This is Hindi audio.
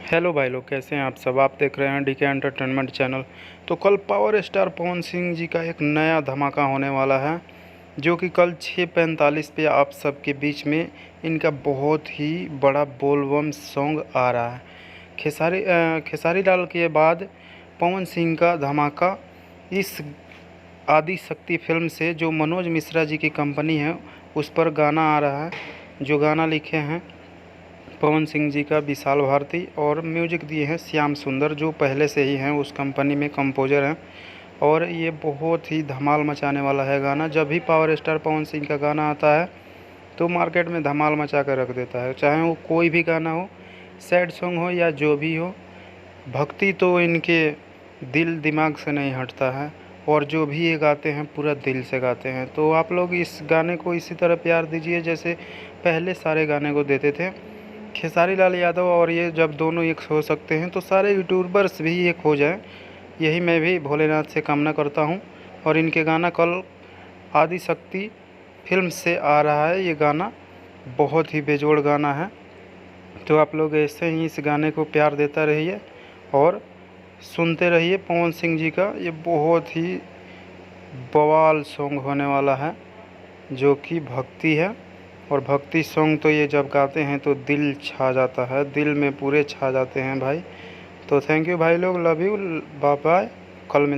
हेलो भाई लोग, कैसे हैं आप सब। आप देख रहे हैं डीके एंटरटेनमेंट चैनल। तो कल पावर स्टार पवन सिंह जी का एक नया धमाका होने वाला है, जो कि कल 6:45 पे आप सबके बीच में इनका बहुत ही बड़ा बोलबम सॉन्ग आ रहा है। खेसारी लाल के बाद पवन सिंह का धमाका इस आदि शक्ति फिल्म से, जो मनोज मिश्रा जी की कंपनी है, उस पर गाना आ रहा है। जो गाना लिखे हैं पवन सिंह जी का विशाल भारती, और म्यूजिक दिए हैं श्याम सुंदर, जो पहले से ही हैं उस कंपनी में कंपोजर हैं। और ये बहुत ही धमाल मचाने वाला है गाना। जब भी पावर स्टार पवन सिंह का गाना आता है तो मार्केट में धमाल मचा कर रख देता है, चाहे वो कोई भी गाना हो, सैड सॉन्ग हो या जो भी हो। भक्ति तो इनके दिल दिमाग से नहीं हटता है, और जो भी ये गाते हैं पूरा दिल से गाते हैं। तो आप लोग इस गाने को इसी तरह प्यार दीजिए जैसे पहले सारे गाने को देते थे। खेसारी लाल यादव और ये जब दोनों एक हो सकते हैं तो सारे यूट्यूबर्स भी एक हो जाएं, यही मैं भी भोलेनाथ से कामना करता हूं। और इनके गाना कल आदि शक्ति फिल्म से आ रहा है। ये गाना बहुत ही बेजोड़ गाना है। तो आप लोग ऐसे ही इस गाने को प्यार देता रहिए और सुनते रहिए पवन सिंह जी का। ये बहुत ही बवाल सॉन्ग होने वाला है, जो कि भक्ति है। और भक्ति सॉन्ग तो ये जब गाते हैं तो दिल छा जाता है, दिल में पूरे छा जाते हैं भाई। तो थैंक यू भाई लोग, लव यू, बाय बाय। कल मिल